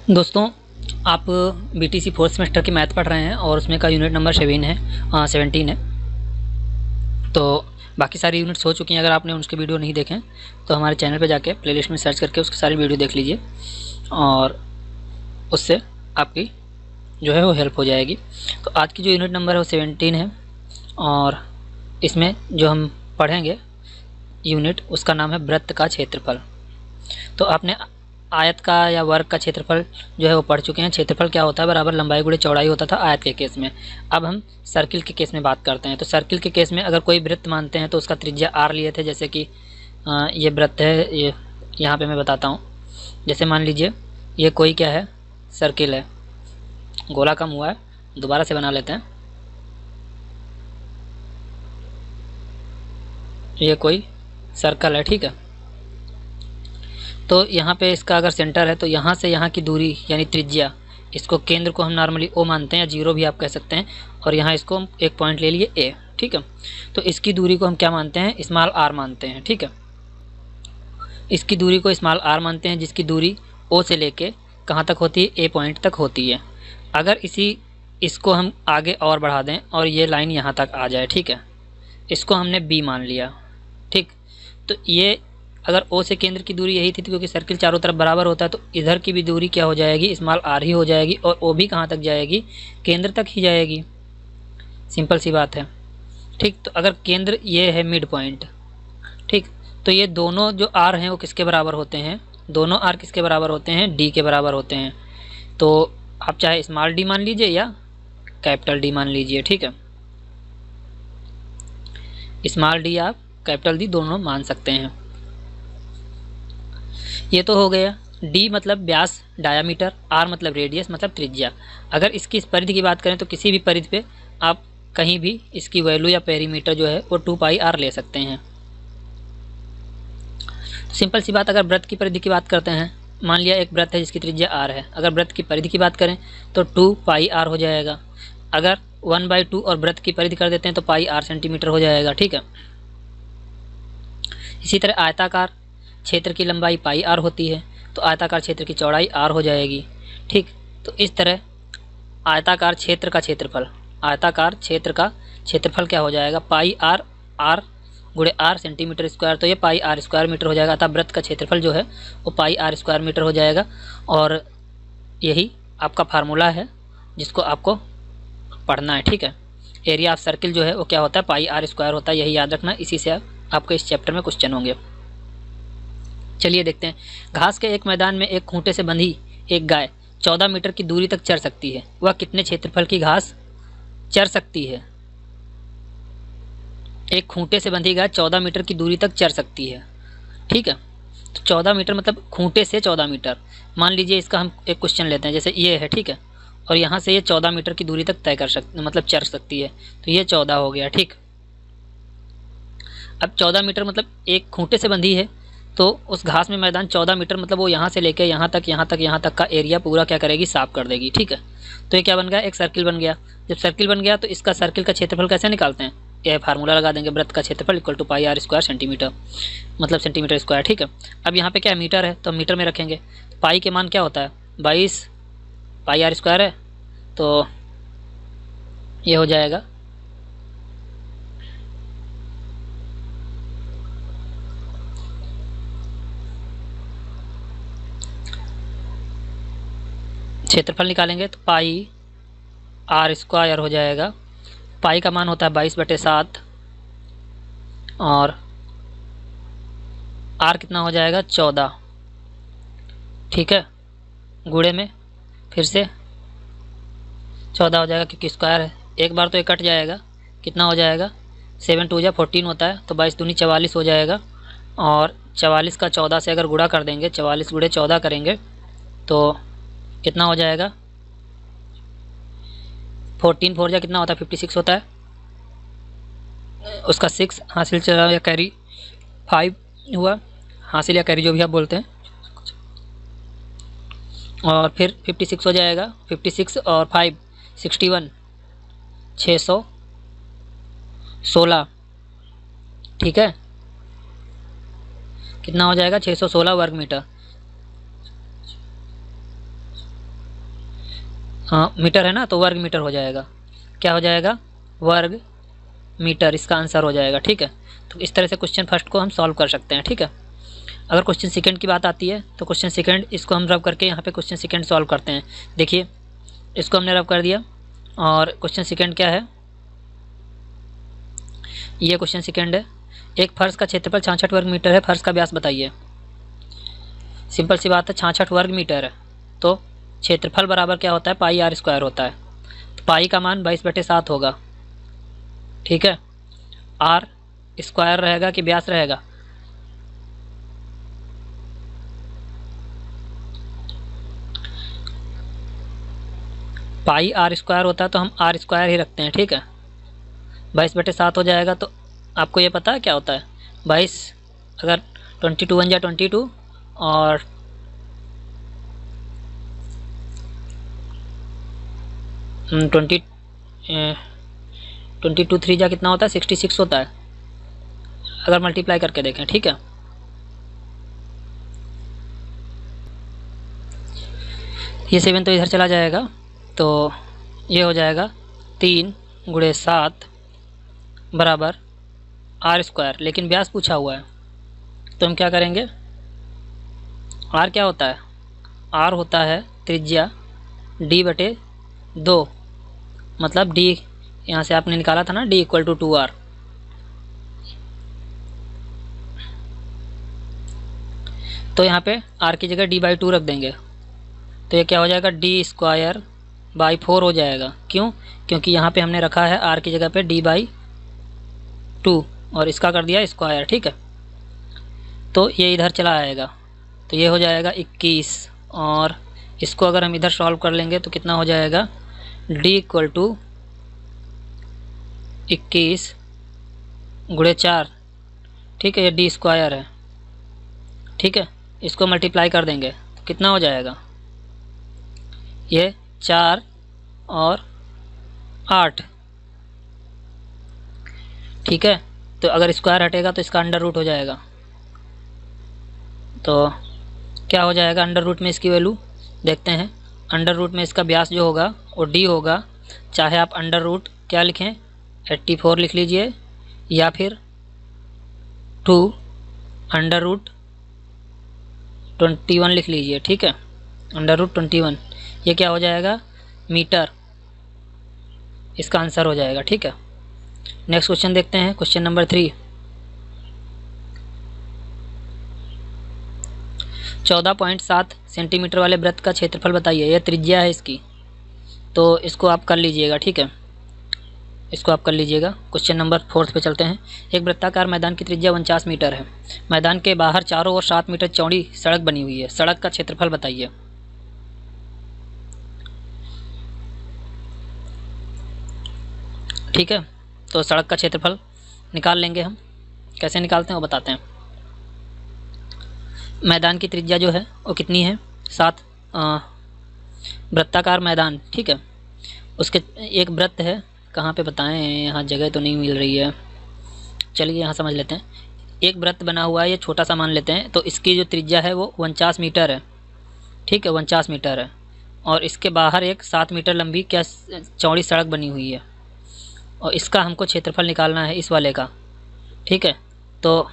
दोस्तों, आप BTC fourth semester की मैथ पढ़ रहे हैं और उसमें का यूनिट नंबर 17 है। तो बाकी सारी यूनिट्स हो चुकी हैं। अगर आपने उसके वीडियो नहीं देखें तो हमारे चैनल पे जाके प्लेलिस्ट में सर्च करके उसकी सारी वीडियो देख लीजिए और उससे आपकी जो है वो हेल्प हो जाएगी। तो आज की जो यूनिट नंबर है वो 17 है और इसमें जो हम पढ़ेंगे यूनिट उसका नाम है वृत्त का क्षेत्रफल। तो आपने आयत का या वर्ग का क्षेत्रफल जो है वो पढ़ चुके हैं। क्षेत्रफल क्या होता है, बराबर लंबाई गुणे चौड़ाई होता था आयत के केस में। अब हम सर्किल के केस में बात करते हैं। तो सर्किल के केस में अगर कोई वृत्त मानते हैं तो उसका त्रिज्या r लिए थे। जैसे कि ये वृत्त है, ये यहाँ पे मैं बताता हूँ। जैसे मान लीजिए ये कोई क्या है, सर्किल है, गोला कम हुआ है, दोबारा से बना लेते हैं। ये कोई सर्कल है, ठीक है। तो यहाँ पे इसका अगर सेंटर है तो यहाँ से यहाँ की दूरी यानी त्रिज्या, इसको केंद्र को हम नॉर्मली ओ मानते हैं या जीरो भी आप कह सकते हैं, और यहाँ इसको हम एक पॉइंट ले लिए ए, ठीक है। तो इसकी दूरी को हम क्या मानते हैं, स्मॉल आर मानते हैं, ठीक है। इसकी दूरी को स्मॉल आर मानते हैं, जिसकी दूरी ओ से लेके कहाँ तक होती है, ए पॉइंट तक होती है। अगर इसको हम आगे और बढ़ा दें और ये लाइन यहाँ तक आ जाए, ठीक है, इसको हमने बी मान लिया, ठीक। तो ये अगर ओ से केंद्र की दूरी यही थी, क्योंकि सर्किल चारों तरफ बराबर होता है, तो इधर की भी दूरी क्या हो जाएगी, स्मॉल आर ही हो जाएगी, और ओ भी कहाँ तक जाएगी, केंद्र तक ही जाएगी। सिंपल सी बात है, ठीक। तो अगर केंद्र ये है मिड पॉइंट, ठीक, तो ये दोनों जो आर हैं वो किसके बराबर होते हैं, दोनों आर किसके बराबर होते हैं, डी के बराबर होते हैं। तो आप चाहे स्मॉल डी मान लीजिए या कैपिटल डी मान लीजिए, ठीक है। स्मॉल डी आप कैपिटल डी दोनों मान सकते हैं। ये तो हो गया। d मतलब व्यास डायामीटर, r मतलब रेडियस मतलब त्रिज्या। अगर इसकी इस परिधि की बात करें तो किसी भी परिधि पे आप कहीं भी इसकी वैल्यू या पेरीमीटर जो है वो 2πr ले सकते हैं। सिंपल सी बात, अगर वृत्त की परिधि की बात करते हैं, मान लिया एक वृत्त है जिसकी त्रिज्या r है, अगर वृत्त की परिधि की बात करें तो 2πr हो जाएगा। अगर 1/2 और वृत्त की परिधि कर देते हैं तो πr सेंटीमीटर हो जाएगा, ठीक है। इसी तरह आयताकार क्षेत्र की लंबाई πr होती है, तो आयताकार क्षेत्र की चौड़ाई r हो जाएगी, ठीक। तो इस तरह आयताकार क्षेत्र का क्षेत्रफल, आयताकार क्षेत्र का क्षेत्रफल क्या हो जाएगा, πr r गुणे r सेंटीमीटर स्क्वायर, तो ये πr स्क्वायर मीटर हो जाएगा। अतः वृत्त का क्षेत्रफल जो है वो πr स्क्वायर मीटर हो जाएगा। और यही आपका फार्मूला है जिसको आपको पढ़ना है, ठीक है। एरिया ऑफ सर्किल जो है वो क्या होता है, πr स्क्वायर होता है, यही याद रखना। इसी से आपको इस चैप्टर में क्वेश्चन होंगे। चलिए देखते हैं। घास के एक मैदान में एक खूंटे से बंधी एक गाय 14 मीटर की दूरी तक चर सकती है। वह कितने क्षेत्रफल की घास चर सकती है। एक खूंटे से बंधी गाय 14 मीटर की दूरी तक चर सकती है, ठीक है। तो 14 मीटर मतलब खूंटे से 14 मीटर। मान लीजिए इसका हम एक क्वेश्चन लेते हैं, जैसे ये है, ठीक है, और यहाँ से ये 14 मीटर की दूरी तक तय कर सकती, मतलब चर सकती है। तो ये 14 हो गया, ठीक। अब 14 मीटर मतलब एक खूंटे से बंधी है, तो उस घास में मैदान 14 मीटर मतलब वो यहाँ से लेके यहाँ तक यहाँ तक का एरिया पूरा क्या करेगी, साफ कर देगी, ठीक है। तो ये क्या बन गया, एक सर्किल बन गया। जब सर्किल बन गया तो इसका सर्किल का क्षेत्रफल कैसे निकालते हैं, यह फार्मूला लगा देंगे, वृत्त का क्षेत्रफल equal to πr square centimetre, मतलब सेंटीमीटर स्क्वायर, ठीक है। अब यहाँ पे क्या है, मीटर है, तो मीटर में रखेंगे। पाई के मान क्या होता है, 22 πr स्क्वायर है, तो ये हो जाएगा क्षेत्रफल निकालेंगे तो πr स्क्वायर हो जाएगा। पाई का मान होता है 22/7 और r कितना हो जाएगा, 14, ठीक है। गुणे में फिर से 14 हो जाएगा, क्योंकि स्क्वायर है। एक बार तो ये कट जाएगा, कितना हो जाएगा, 7 2 14 होता है, तो 22 दूनी 44 हो जाएगा। और 44 का 14 से अगर गुणा कर देंगे, 44 गुणे 14 करेंगे तो कितना हो जाएगा, 14 4 जा कितना होता है, 56 होता है। उसका 6 हासिल चला या कैरी 5 हुआ, हासिल या कैरी जो भी आप बोलते हैं, और फिर 56 हो जाएगा। 56 और 5 61, 616, ठीक है। कितना हो जाएगा, 616 वर्ग मीटर। मीटर है ना, तो वर्ग मीटर हो जाएगा। क्या हो जाएगा? वर्ग मीटर इसका आंसर हो जाएगा। ठीक है, तो इस तरह से क्वेश्चन फर्स्ट को हम सॉल्व कर सकते हैं। ठीक है, अगर क्वेश्चन सेकंड की बात आती है तो क्वेश्चन सेकंड इसको हम रब करके यहाँ पे क्वेश्चन सेकंड सॉल्व करते हैं। देखिए, इसको हमने रब कर दिया और क्वेश्चन सेकंड क्या है, ये क्वेश्चन सेकंड है। एक फर्श का क्षेत्रफल 66 वर्ग मीटर है, फर्श का व्यास बताइए। सिंपल सी बात है, 66 वर्ग मीटर है तो क्षेत्रफल बराबर क्या होता है? पाई आर स्क्वायर होता है। तो पाई का मान 22/7 होगा। ठीक है, आर स्क्वायर रहेगा कि व्यास रहेगा? पाई आर स्क्वायर होता है तो हम आर स्क्वायर ही रखते हैं। ठीक है, 22/7 हो जाएगा। तो आपको ये पता है क्या होता है? 22 अगर 22 1 जा 22 और 22 3 जा कितना होता है? 66 होता है अगर मल्टीप्लाई करके देखें। ठीक है, ये 7 तो इधर चला जाएगा तो ये हो जाएगा 3 × 7 बराबर आर स्क्वायर। लेकिन व्यास पूछा हुआ है तो हम क्या करेंगे? आर क्या होता है? आर होता है त्रिज्या d/2, मतलब d यहाँ से आपने निकाला था ना, d = 2r। तो यहाँ पे r की जगह d/2 रख देंगे तो ये क्या हो जाएगा? d²/4 हो जाएगा। क्यों? क्योंकि यहाँ पे हमने रखा है r की जगह पे d/2 और इसका कर दिया स्क्वायर। ठीक है, तो ये इधर चला आएगा तो ये हो जाएगा 21 और इसको अगर हम इधर सॉल्व कर लेंगे तो कितना हो जाएगा? d = 21 × 4। ठीक है, ये d² है। ठीक है, इसको मल्टीप्लाई कर देंगे तो कितना हो जाएगा? ये 4 और 8। ठीक है, तो अगर स्क्वायर हटेगा तो इसका अंडर रूट हो जाएगा। तो क्या हो जाएगा अंडर रूट में? इसकी वैल्यू देखते हैं। अंडर रूट में इसका व्यास जो होगा वो d होगा, चाहे आप अंडर रूट क्या लिखें, 84 लिख लीजिए या फिर 2 अंडर रूट 21 लिख लीजिए। ठीक है, अंडर रूट 21 ये क्या हो जाएगा? मीटर इसका आंसर हो जाएगा। ठीक है, नेक्स्ट क्वेश्चन देखते हैं, क्वेश्चन नंबर 3। 14.7 सेंटीमीटर वाले वृत्त का क्षेत्रफल बताइए। यह त्रिज्या है इसकी, तो इसको आप कर लीजिएगा। ठीक है, इसको आप कर लीजिएगा। क्वेश्चन नंबर 4 पे चलते हैं। एक वृत्ताकार मैदान की त्रिज्या 49 मीटर है। मैदान के बाहर चारों ओर 7 मीटर चौड़ी सड़क बनी हुई है। सड़क का क्षेत्रफल बताइए। ठीक है, तो सड़क का क्षेत्रफल निकाल लेंगे हम। कैसे निकालते हैं वो बताते हैं। मैदान की त्रिज्या जो है वो कितनी है? 7। वृत्ताकार मैदान। ठीक है, उसके एक वृत्त है, कहाँ पे बताएं, यहाँ जगह तो नहीं मिल रही है। चलिए यहाँ समझ लेते हैं। एक वृत्त बना हुआ है, ये छोटा सा मान लेते हैं, तो इसकी जो त्रिज्या है वो 49 मीटर है। ठीक है, 49 मीटर है और इसके बाहर एक 7 मीटर लंबी क्या चौड़ी सड़क बनी हुई है और इसका हमको क्षेत्रफल निकालना है इस वाले का। ठीक है, तो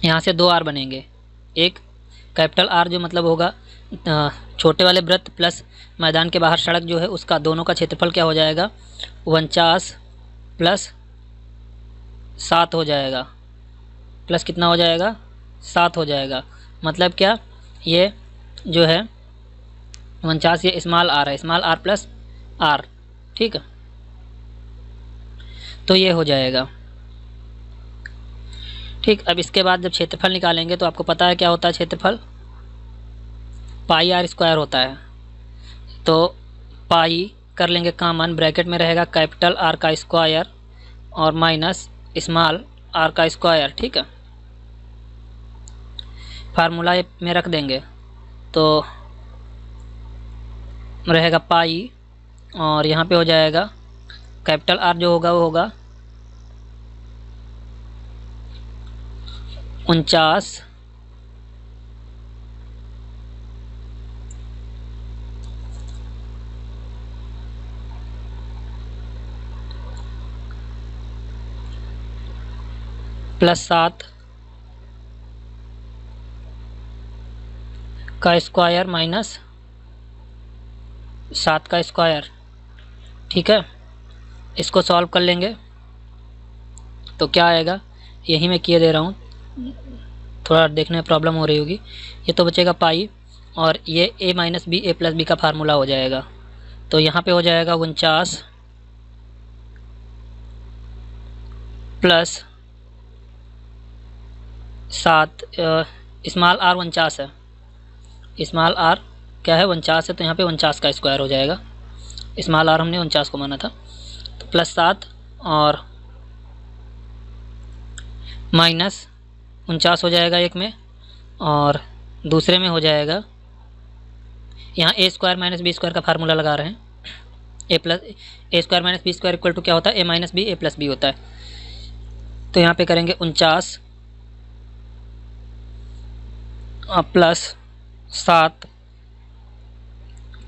यहाँ से 2 आर बनेंगे। एक कैपिटल आर जो मतलब होगा छोटे वाले वृत्त प्लस मैदान के बाहर सड़क जो है उसका, दोनों का क्षेत्रफल क्या हो जाएगा? 49 + 7 हो जाएगा। प्लस कितना हो जाएगा? 7 हो जाएगा। मतलब क्या? ये जो है 49 ये स्मॉल आर है, स्मॉल आर प्लस आर। ठीक है, तो ये हो जाएगा। ठीक, अब इसके बाद जब क्षेत्रफल निकालेंगे तो आपको पता है क्या होता है क्षेत्रफल? पाई आर स्क्वायर होता है। तो पाई कर लेंगे कॉमन, ब्रैकेट में रहेगा कैपिटल आर का स्क्वायर और माइनस स्मॉल आर का स्क्वायर। ठीक है, फार्मूला में रख देंगे तो रहेगा पाई और यहाँ पे हो जाएगा कैपिटल आर जो होगा वो होगा 49 / +7 का स्क्वायर माइनस 7 का स्क्वायर। ठीक है, इसको सॉल्व कर लेंगे तो क्या आएगा, यही मैं किए दे रहा हूँ, थोड़ा देखने में प्रॉब्लम हो रही होगी। ये तो बचेगा पाई और ये a minus B A plus B का फार्मूला हो जाएगा। तो यहाँ पे हो जाएगा 49 प्लस 7, स्मॉल r 49 है, स्मॉल r क्या है 49 है, तो यहाँ पे 49 का स्क्वायर हो जाएगा। स्मॉल r हमने 49 को माना था, तो +7 और माइनस 49 हो जाएगा एक में, और दूसरे में हो जाएगा, यहाँ a square minus B square का फार्मूला लगा रहे हैं, a square minus B square equal to क्या होता है, a minus B A plus B होता है। तो यहाँ पे करेंगे 49 प्लस 7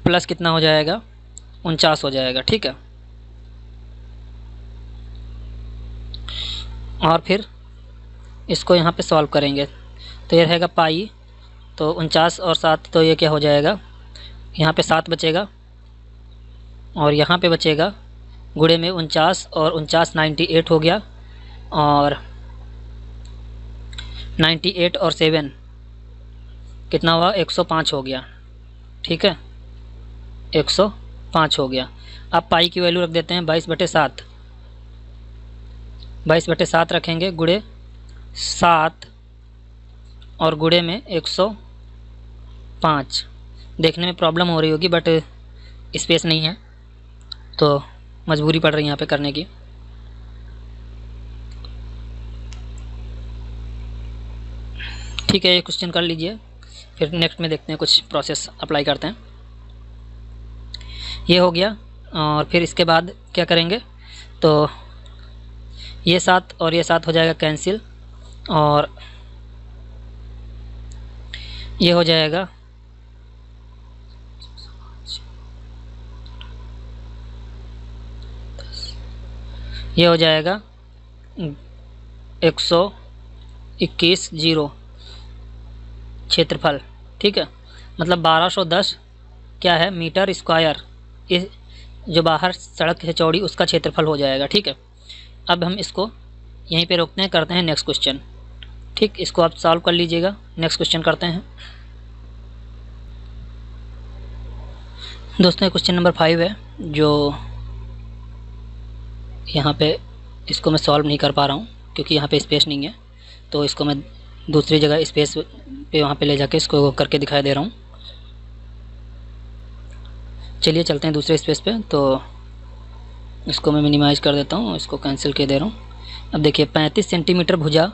प्लस कितना हो जाएगा, 49 हो जाएगा। ठीक है, और फिर इसको यहाँ पे सॉल्व करेंगे तो ये रहेगा पाई, तो 49 और 7, तो ये क्या हो जाएगा, यहाँ पे 7 बचेगा और यहाँ पे बचेगा गुणे में 49 और 49 98 हो गया, और 98 और 7 कितना हुआ, 105 हो गया। ठीक है, 105 हो गया। अब पाई की वैल्यू रख देते हैं 22/7, 22/7 रखेंगे, गुणे 7 और गुणे में 105। देखने में प्रॉब्लम हो रही होगी बट स्पेस नहीं है तो मजबूरी पड़ रही है यहाँ पे करने की। ठीक है, ये क्वेश्चन कर लीजिए, फिर नेक्स्ट में देखते हैं, कुछ प्रोसेस अप्लाई करते हैं। ये हो गया, और फिर इसके बाद क्या करेंगे, तो ये 7 और ये 7 हो जाएगा कैंसिल, और ये हो जाएगा ये हो जाएगा 121 0 क्षेत्रफल। ठीक है, मतलब 1210 क्या है, मीटर स्क्वायर, इस जो बाहर सड़क है चौड़ी उसका क्षेत्रफल हो जाएगा। ठीक है, अब हम इसको यहीं पे रोकते हैं, करते हैं नेक्स्ट क्वेश्चन। ठीक, इसको आप सॉल्व कर लीजिएगा, नेक्स्ट क्वेश्चन करते हैं। दोस्तों, क्वेश्चन नंबर 5 है, जो यहाँ पे इसको मैं सॉल्व नहीं कर पा रहा हूँ क्योंकि यहाँ पे स्पेस नहीं है, तो इसको मैं दूसरी जगह स्पेस पे वहाँ पे ले जाके इसको करके दिखाई दे रहा हूँ। चलिए चलते हैं दूसरे स्पेस पे, तो इसको मैं मिनिमाइज कर देता हूँ, इसको कैंसिल कर दे रहा हूँ। अब देखिए, 35 सेंटीमीटर भुजा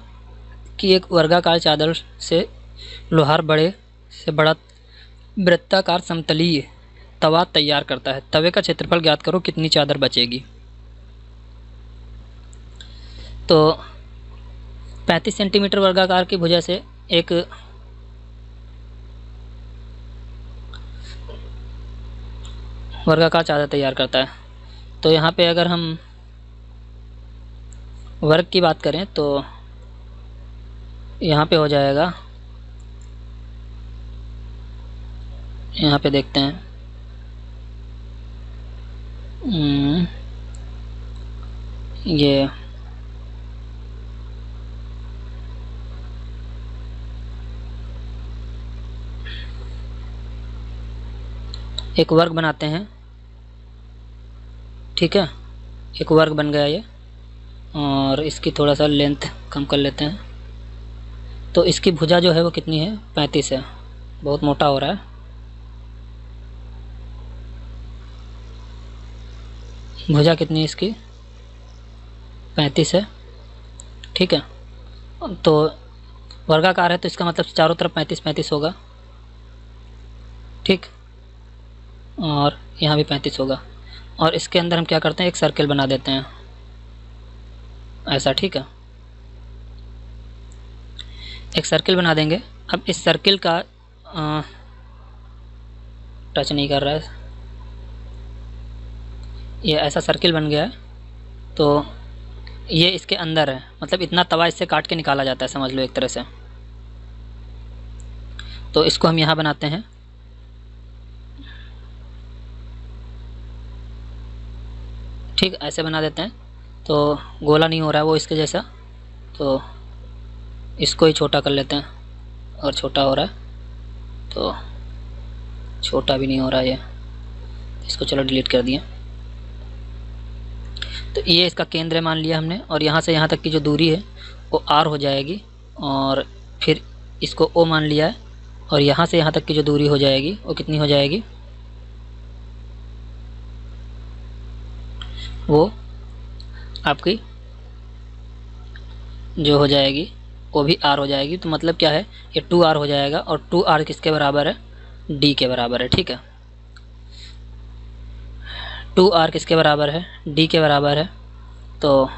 की एक वर्गाकार चादर से लोहार बड़े से बड़ा वृत्ताकार समतलीय तवा तैयार करता है। तवे का क्षेत्रफल ज्ञात करो, कितनी चादर बचेगी। तो 35 सेंटीमीटर वर्गाकार की भुजा से एक वर्गाकार चादर तैयार करता है। तो यहाँ पे अगर हम वर्ग की बात करें तो यहाँ पे हो जाएगा, यहाँ पे देखते हैं, ये एक वर्ग बनाते हैं। ठीक है, एक वर्ग बन गया ये, और इसकी थोड़ा सा लेंथ कम कर लेते हैं। तो इसकी भुजा जो है वो कितनी है, 35 है, बहुत मोटा हो रहा है। भुजा कितनी है इसकी, 35 है। ठीक है, तो वर्गाकार है तो इसका मतलब चारों तरफ 35-35 होगा। ठीक, और यहाँ भी 35 होगा, और इसके अंदर हम क्या करते हैं, एक सर्किल बना देते हैं ऐसा। ठीक है, एक सर्किल बना देंगे। अब इस सर्किल का टच नहीं कर रहा है, ये ऐसा सर्किल बन गया है। तो ये इसके अंदर है, मतलब इतना तवा इससे काट के निकाला जाता है, समझ लो एक तरह से। तो इसको हम यहाँ बनाते हैं। ठीक, ऐसे बना देते हैं। तो गोला नहीं हो रहा है वो इसके जैसा, तो इसको ही छोटा कर लेते हैं। और छोटा हो रहा है तो छोटा भी नहीं हो रहा है ये, इसको चलो डिलीट कर दिया। तो ये इसका केंद्र है मान लिया हमने, और यहाँ से यहाँ तक की जो दूरी है वो r हो जाएगी, और फिर इसको o मान लिया है, और यहाँ से यहाँ तक की जो दूरी हो जाएगी वो कितनी हो जाएगी, वो आपकी जो हो जाएगी वो भी r हो जाएगी। तो मतलब क्या है, ये 2r हो जाएगा, और 2r किसके बराबर है, d के बराबर है। ठीक है, 2r किसके बराबर है, d के बराबर है। तो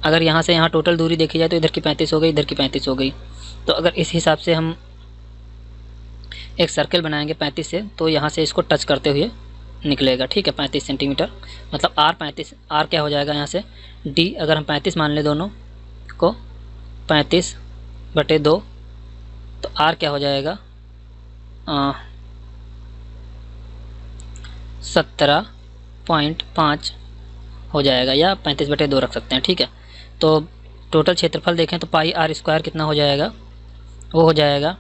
अगर यहाँ से यहाँ टोटल दूरी देखी जाए तो इधर की 35 हो गई, इधर की 35 हो गई। तो अगर इस हिसाब से हम एक सर्कल बनाएंगे 35 से, तो यहाँ से इसको टच करते हुए निकलेगा। ठीक है, 35 सेंटीमीटर, मतलब r क्या हो जाएगा यहाँ से, d अगर हम 35 मान लें दोनों को, 35/2, तो r क्या हो जाएगा, 17.5 हो जाएगा, या 35/2 रख सकते हैं। ठीक है, तो टोटल क्षेत्रफल देखें तो पाई r स्क्वायर कितना हो जाएगा, वो हो जाएगा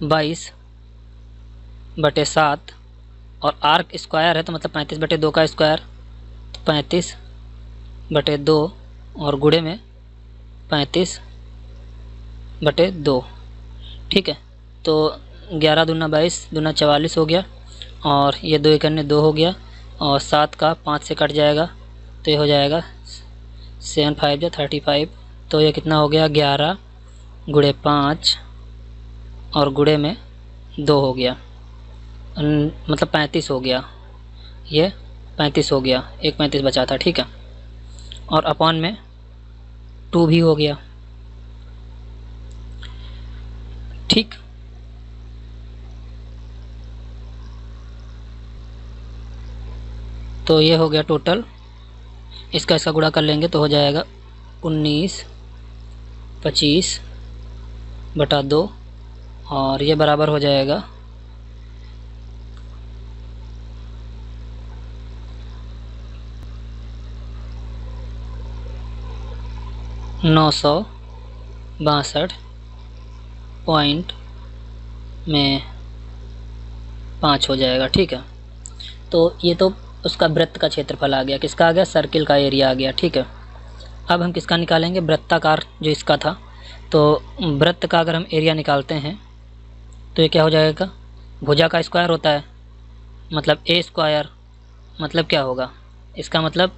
22/7, और r स्क्वायर है तो मतलब 35/2 का स्क्वायर, तो 35/2 और गुणे में 35/2। ठीक है, तो 11 दूना 22 दूना 44 हो गया, और ये 2 एकन्ने 2 हो गया, और 7 का 5 से कट जाएगा, तो ये हो जाएगा 7 5 या 35। तो ये कितना हो गया, 11 गुणे 5 और गुणे में 2 हो गया, मतलब 35 हो गया, ये 35 हो गया, एक 35 बचा था। ठीक है, और अपॉन में 2 भी हो गया। ठीक, तो ये हो गया टोटल, इसका गुणा कर लेंगे तो हो जाएगा 19/25/2, और ये बराबर हो जाएगा 962.5 हो जाएगा। ठीक है, तो ये तो उसका वृत्त का क्षेत्रफल आ गया, किसका आ गया, सर्किल का एरिया आ गया। ठीक है, अब हम किसका निकालेंगे, वृत्ताकार जो इसका था। तो वृत्त का अगर हम एरिया निकालते हैं तो ये क्या हो जाएगा, भुजा का स्क्वायर होता है, मतलब a स्क्वायर, मतलब क्या होगा, इसका मतलब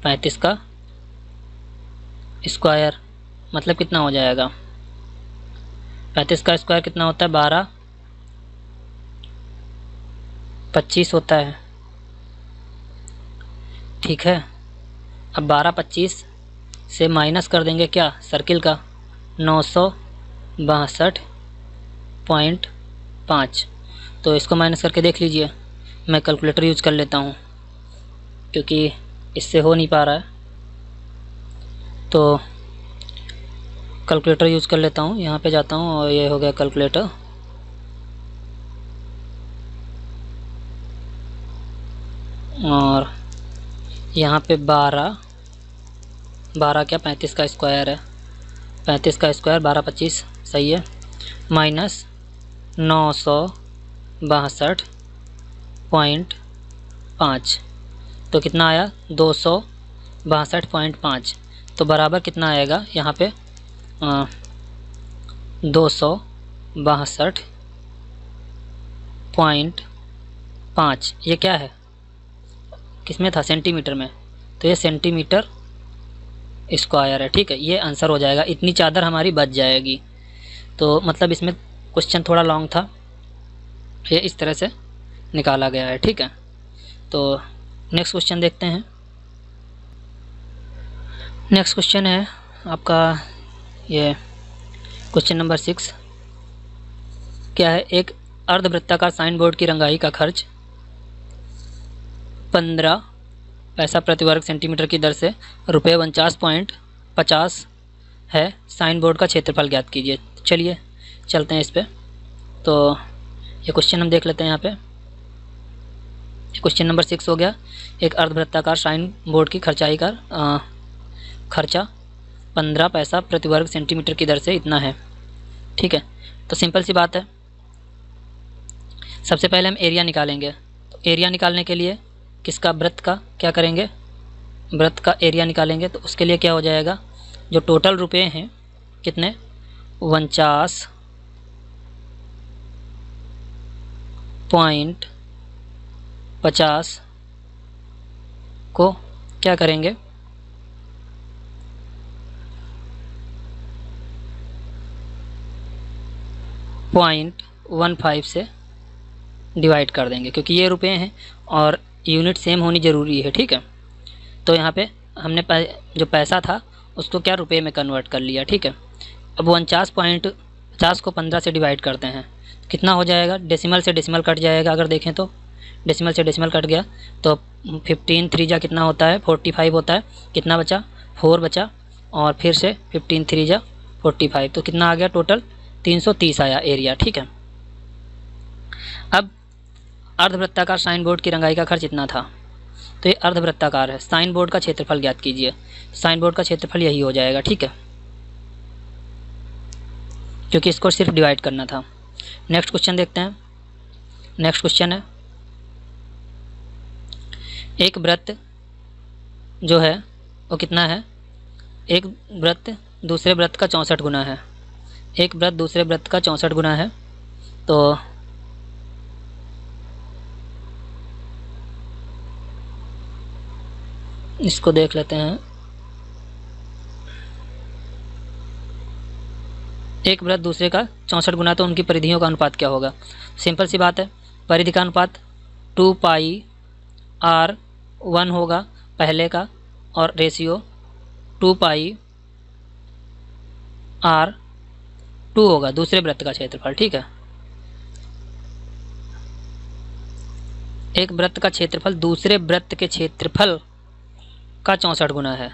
35 का स्क्वायर, मतलब कितना हो जाएगा, 35 का स्क्वायर कितना होता है, 12/25 होता है। ठीक है, अब 12/25 से माइनस कर देंगे क्या, सर्किल का, 962.5। तो इसको माइनस करके देख लीजिए, मैं कैलकुलेटर यूज कर लेता हूँ क्योंकि इससे हो नहीं पा रहा है, तो कैलकुलेटर यूज कर लेता हूँ। यहाँ पे जाता हूँ और ये हो गया कैलकुलेटर, और यहाँ पे 12 क्या 35 का स्क्वायर है, 35 का स्क्वायर 12/25 सही है, माइनस 962.5, तो कितना आया 262.5। तो बराबर कितना आएगा यहाँ पे 262.5। ये क्या है, किसमें था, सेंटीमीटर में, तो ये सेंटीमीटर स्क्वायर है। ठीक है, ये आंसर हो जाएगा, इतनी चादर हमारी बच जाएगी। तो मतलब इसमें क्वेश्चन थोड़ा लॉन्ग था, ये इस तरह से निकाला गया है। ठीक है, तो नेक्स्ट क्वेश्चन देखते हैं। नेक्स्ट क्वेश्चन है आपका ये क्वेश्चन नंबर 6। क्या है, एक अर्धवृत्ताकार साइन बोर्ड की रंगाई का खर्च 15 पैसा प्रति वर्ग सेंटीमीटर की दर से ₹49.50 है। साइन बोर्ड का क्षेत्रफल ज्ञात कीजिए। चलिए चलते हैं इस पर। तो ये क्वेश्चन हम देख लेते हैं। यहाँ पे क्वेश्चन नंबर 6 हो गया। एक अर्धवृत्ताकार साइन बोर्ड की खर्चा 15 पैसा प्रति वर्ग सेंटीमीटर की दर से इतना है। ठीक है, तो सिंपल सी बात है। सबसे पहले हम एरिया निकालेंगे। तो एरिया निकालने के लिए किसका, वृत्त का क्या करेंगे, वृत्त का एरिया निकालेंगे। तो उसके लिए क्या हो जाएगा, जो टोटल रुपए हैं कितने 49.50 को क्या करेंगे 0.15 से डिवाइड कर देंगे, क्योंकि ये रुपए हैं और यूनिट सेम होनी ज़रूरी है। ठीक है, तो यहाँ पे हमने जो पैसा था उसको क्या रुपए में कन्वर्ट कर लिया। ठीक है, अब 49.50 को 15 से डिवाइड करते हैं, कितना हो जाएगा, डेसिमल से डेसिमल कट जाएगा। अगर देखें तो डेसिमल से डेसिमल कट गया तो 15 3 जा कितना होता है 45 होता है। कितना बचा 4 बचा, और फिर से 15 3 जा 45, तो कितना आ गया टोटल 330 आया एरिया। ठीक है, अब अर्धवृत्ताकार साइन बोर्ड की रंगाई का खर्च इतना था। तो ये अर्धवृत्ताकार है, साइन बोर्ड का क्षेत्रफल ज्ञात कीजिए। साइन बोर्ड का क्षेत्रफल यही हो जाएगा। ठीक है, क्योंकि इसको सिर्फ डिवाइड करना था। नेक्स्ट क्वेश्चन देखते हैं। नेक्स्ट क्वेश्चन है, एक वृत्त जो है वो कितना है, एक वृत्त दूसरे वृत्त का 64 गुना है। एक वृत्त दूसरे वृत्त का 64 गुना है। तो इसको देख लेते हैं। एक वृत्त दूसरे का 64 गुना, तो उनकी परिधियों का अनुपात क्या होगा। सिंपल सी बात है, परिधि का अनुपात 2πr1 होगा पहले का, और रेशियो 2πr2 होगा दूसरे वृत्त का क्षेत्रफल। ठीक है, एक वृत्त का क्षेत्रफल दूसरे वृत्त के क्षेत्रफल का 64 गुना है।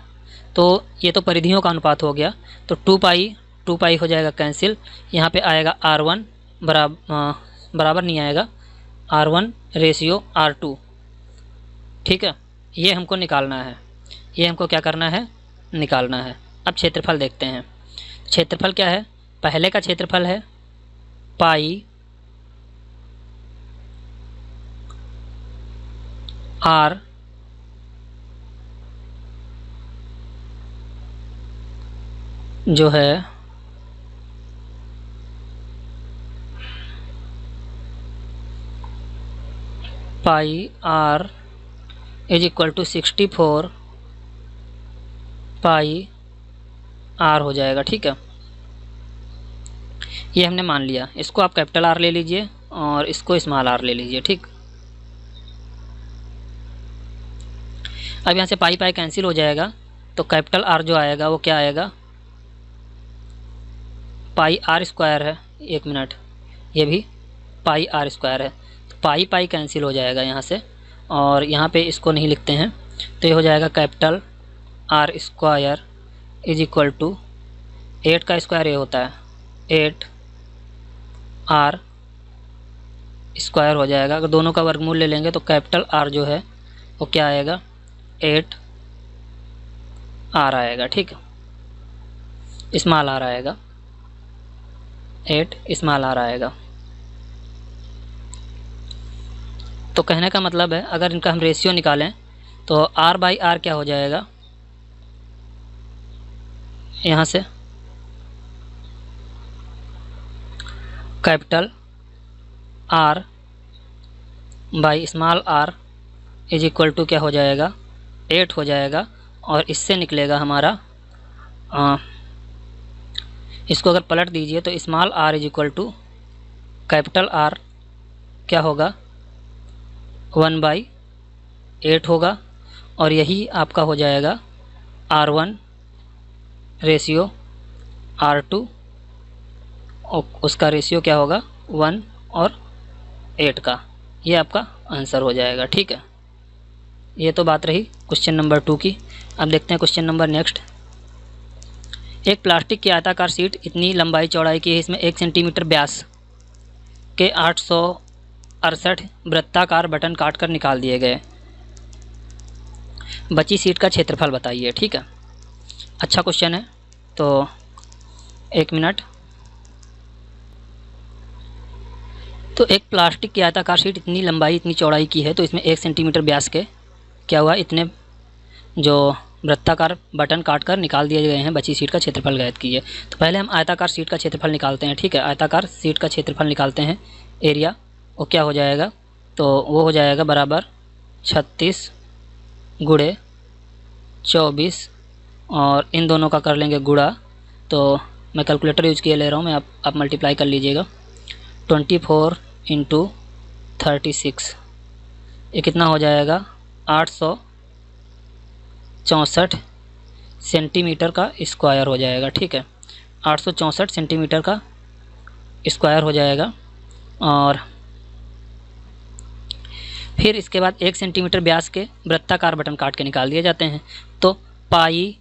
तो ये तो परिधियों का अनुपात हो गया। तो 2π हो जाएगा कैंसिल। यहाँ पे आएगा r1 बराबर नहीं आएगा, r1 रेशियो r2। ठीक है, ये हमको निकालना है, ये हमको क्या करना है, निकालना है। अब क्षेत्रफल देखते हैं। क्षेत्रफल क्या है, पहले का क्षेत्रफल है पाई r जो है pi r is equal to 64 pi r हो जाएगा। ठीक है, ये हमने मान लिया। इसको आप कैपिटल R ले लीजिए और इसको स्मॉल r ले लीजिए। ठीक, अब यहाँ से पाई पाई कैंसिल हो जाएगा, तो कैपिटल R जो आएगा वो क्या आएगा, पाई r स्क्वायर है। एक मिनट, ये भी पाई r स्क्वायर है। तो पाई पाई कैंसिल हो जाएगा यहाँ से, और यहाँ पे इसको नहीं लिखते हैं, तो ये हो जाएगा capital R square is equal to 8 का स्क्वायर ये होता है 8r स्क्वायर हो जाएगा। अगर दोनों का वर्गमूल ले लेंगे तो कैपिटल R जो है वो क्या आएगा 8r आएगा। ठीक है, स्मॉल r आएगा 8 स्मॉल r आएगा। तो कहने का मतलब है, अगर इनका हम रेशियो निकालें तो r/r क्या हो जाएगा, यहाँ से capital R by small r is equal to क्या हो जाएगा 8 हो जाएगा। और इससे निकलेगा हमारा इसको अगर पलट दीजिए तो small r is equal to capital R क्या होगा 1/8 होगा, और यही आपका हो जाएगा R1 रेशियो R2, और उसका रेशियो क्या होगा 1 और 8 का। ये आपका आंसर हो जाएगा। ठीक है, ये तो बात रही क्वेश्चन नंबर 2 की। अब देखते हैं क्वेश्चन नंबर नेक्स्ट। एक प्लास्टिक की आयताकार शीट इतनी लंबाई चौड़ाई की है, इसमें 1 सेंटीमीटर व्यास के 868 वृत्ताकार बटन काटकर निकाल दिए गए। बची शीट का क्षेत्रफल बताइए। ठीक है, अच्छा क्वेश्चन है, तो 1 मिनट। तो एक प्लास्टिक की आयताकार शीट इतनी लंबाई इतनी चौड़ाई की है, तो इसमें 1 सेंटीमीटर व्यास के क्या हुआ, इतने जो वृत्ताकार बटन काटकर निकाल दिए गए हैं। बची शीट का क्षेत्रफल ज्ञात कीजिए। तो पहले हम आयताकार शीट का क्षेत्रफल निकालते हैं। ठीक है, आयताकार शीट का क्षेत्रफल निकालते हैं। एरिया वो क्या हो जाएगा, तो वो हो जाएगा बराबर 36 गुणे 24 और इन दोनों का कर लेंगे गुणा। तो मैं कैलकुलेटर यूज किए ले रहा हूँ मैं, आप मल्टीप्लाई कर लीजिएगा। 24 × 36 ये कितना हो जाएगा, 864 सेंटीमीटर का स्क्वायर हो जाएगा। ठीक है, 864 सेंटीमीटर का स्क्वायर हो जाएगा। और फिर इसके बाद 1 सेंटीमीटर व्यास के वृत्ताकार बटन काट के निकाल दिए जाते हैं। तो पाई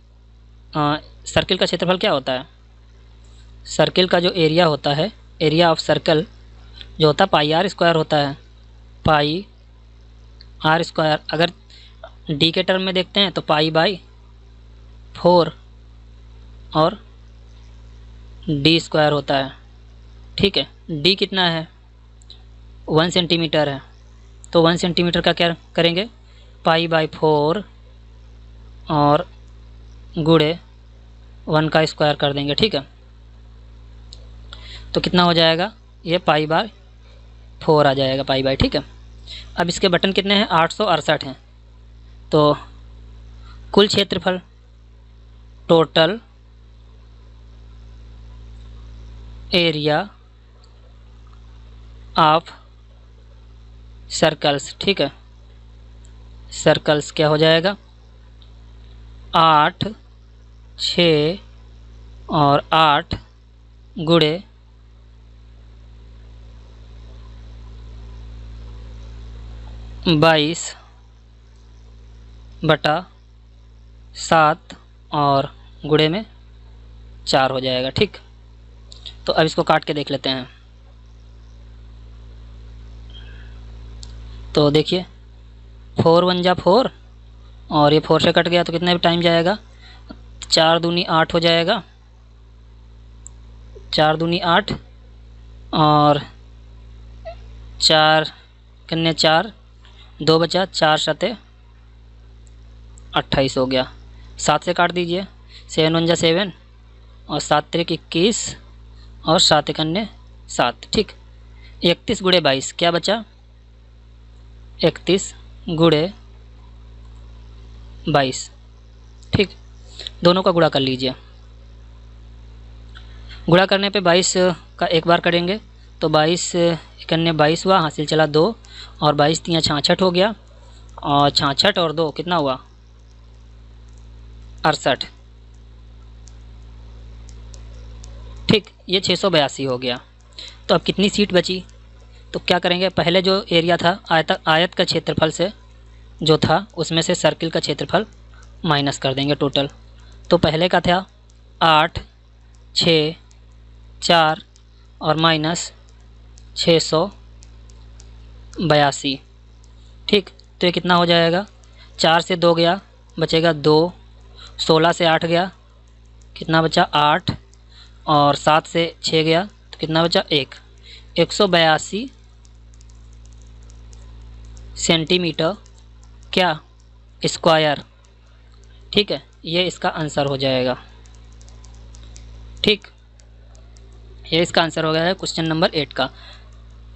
सर्किल का क्षेत्रफल क्या होता है, सर्किल का जो एरिया होता है, एरिया ऑफ सर्कल जो होता है पाई आर स्क्वायर होता है। पाई आर स्क्वायर अगर डी के टर्म में देखते हैं तो पाई बाई 4 और डी स्क्वायर होता है। ठीक है, डी कितना है, 1 सेंटीमीटर है, तो 1 सेंटीमीटर का क्या करेंगे, पाई बाई 4 और गुणे 1 का स्क्वायर कर देंगे। ठीक है, तो कितना हो जाएगा, ये पाई बाय 4 आ जाएगा, पाई बाय। ठीक है, अब इसके बटन कितने हैं, 868 हैं। तो कुल क्षेत्रफल टोटल एरिया ऑफ सर्कल्स। ठीक है, सर्कल्स क्या हो जाएगा, 8 6 और 8 गुणे 22/7 और गुणे में 4 हो जाएगा। ठीक, तो अब इसको काट के देख लेते हैं। तो देखिए 4 1 जा 4 और ये 4 से कट गया तो कितना भी टाइम जाएगा, 4 दूनी 8 हो जाएगा, 4 दूनी 8 और 4 कन्ने 4 2 बचा, 4 7 28 हो गया। 7 से काट दीजिए, 7 1 जा 7 और 7 3 21 और 7 कन्ने 7। ठीक, 31 गुणे 22 क्या बचा, 31 गुणे 22। ठीक, दोनों का गुणा कर लीजिए। गुणा करने पे 22 का एक बार करेंगे तो 22 इकन्ने 22 हुआ, हासिल चला 2 और 22 3 66 हो गया और 66 और 2 कितना हुआ, 68। ठीक, ये 682 हो गया। तो अब कितनी सीट बची, तो क्या करेंगे, पहले जो एरिया था आयत का क्षेत्रफल से जो था उसमें से सर्किल का क्षेत्रफल माइनस कर देंगे टोटल। तो पहले का था 8 6 4 और माइनस 682। ठीक, तो ये कितना हो जाएगा, 4 से 2 गया बचेगा 2, 16 से 8 गया कितना बचा 8 और 7 से 6 गया तो कितना बचा 1, 182 सेंटीमीटर क्या स्क्वायर। ठीक है, ये इसका आंसर हो जाएगा। ठीक, ये इसका आंसर हो गया है क्वेश्चन नंबर 8 का।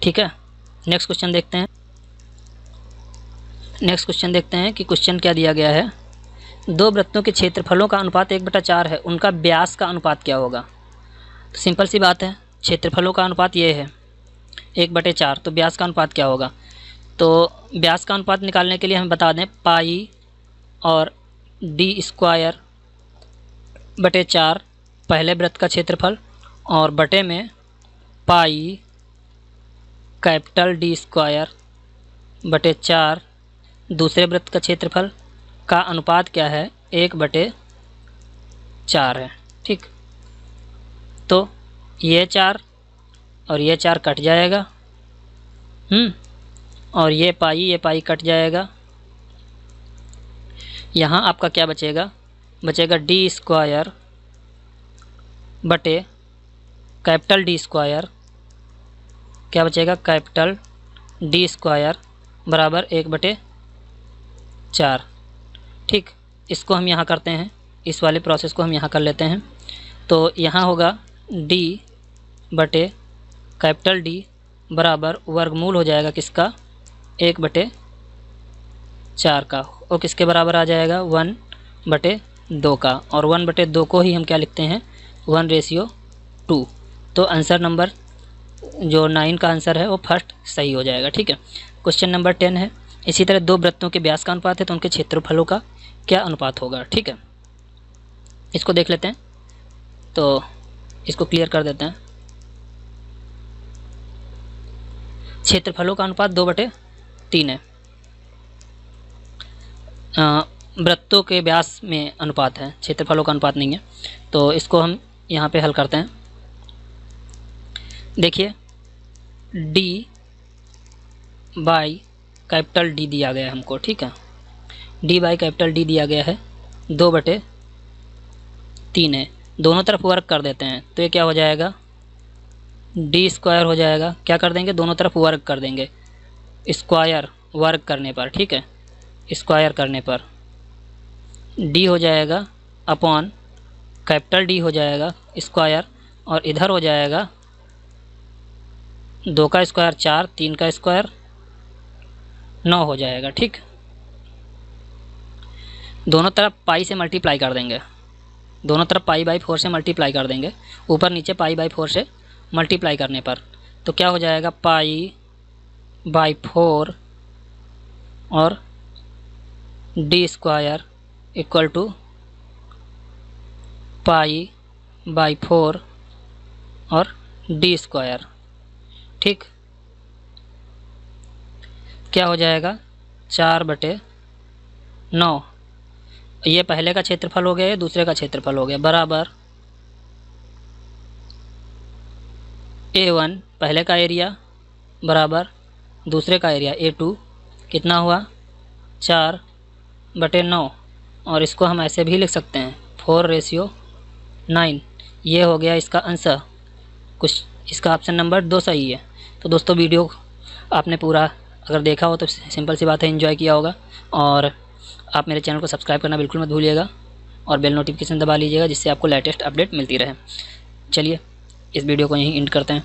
ठीक है, नेक्स्ट क्वेश्चन देखते हैं। नेक्स्ट क्वेश्चन देखते हैं कि क्वेश्चन क्या दिया गया है। दो वृत्तों के क्षेत्रफलों का अनुपात 1/4 है, उनका व्यास का अनुपात क्या होगा। तो सिंपल सी बात है, क्षेत्रफलों का अनुपात ये है 1/4, तो व्यास का अनुपात क्या होगा। तो व्यास का अनुपात निकालने के लिए हम बता दें पाई और डी स्क्वायर बटे 4 पहले वृत्त का क्षेत्रफल और बटे में पाई कैपिटल डी स्क्वायर बटे 4 दूसरे वृत्त का क्षेत्रफल का अनुपात क्या है, 1/4 है। ठीक, तो ये 4 और ये 4 कट जाएगा, और ये पाई कट जाएगा। यहाँ आपका क्या बचेगा, बचेगा d² बटे कैपिटल D², क्या बचेगा, कैपिटल D² बराबर 1/4। ठीक, इसको हम यहाँ करते हैं, इस वाले प्रोसेस को हम यहाँ कर लेते हैं। तो यहाँ होगा d बटे कैपिटल D बराबर वर्गमूल हो जाएगा किसका, 1/4 का, और किसके बराबर आ जाएगा, 1/2 का। और 1/2 को ही हम क्या लिखते हैं, 1:2। तो आंसर नंबर जो 9 का आंसर है वो फर्स्ट सही हो जाएगा। ठीक है, क्वेश्चन नंबर 10 है, इसी तरह दो वृत्तों के व्यास का अनुपात है तो उनके क्षेत्रफलों का क्या अनुपात होगा। ठीक है, इसको देख लेते हैं, तो इसको क्लियर कर देते हैं। क्षेत्रफलों का अनुपात 2/3 है, वृत्तों के व्यास में अनुपात है, क्षेत्रफलों का अनुपात नहीं है। तो इसको हम यहाँ पे हल करते हैं। देखिए d बाई कैपिटल D दिया गया है हमको। ठीक है, d बाई कैपिटल D दिया गया है, 2/3 है। दोनों तरफ वर्ग कर देते हैं तो ये क्या हो जाएगा, d² हो जाएगा। क्या कर देंगे, दोनों तरफ वर्ग कर देंगे, स्क्वायर वर्ग करने पर। ठीक है, स्क्वायर करने पर d हो जाएगा अपॉन कैपिटल D हो जाएगा स्क्वायर, और इधर हो जाएगा 2 का स्क्वायर 4, 3 का स्क्वायर 9 हो जाएगा। ठीक, दोनों तरफ पाई से मल्टीप्लाई कर देंगे, दोनों तरफ π/4 से मल्टीप्लाई कर देंगे, ऊपर नीचे π/4 से मल्टीप्लाई करने पर। तो क्या हो जाएगा, π/4 और d² इक्वल टू π/4 और d²। ठीक, क्या हो जाएगा, 4/9। ये पहले का क्षेत्रफल हो गया, ये दूसरे का क्षेत्रफल हो गया, बराबर A1 पहले का एरिया बराबर दूसरे का एरिया A2, कितना हुआ, 4/9। और इसको हम ऐसे भी लिख सकते हैं 4:9। ये हो गया इसका आंसर, कुछ इसका ऑप्शन नंबर 2 सही है। तो दोस्तों वीडियो आपने पूरा अगर देखा हो तो सिंपल सी बात है, एंजॉय किया होगा। और आप मेरे चैनल को सब्सक्राइब करना बिल्कुल मत भूलिएगा, और बेल नोटिफिकेशन दबा लीजिएगा जिससे आपको लेटेस्ट अपडेट मिलती रहे। चलिए इस वीडियो को यहीं एंड करते हैं।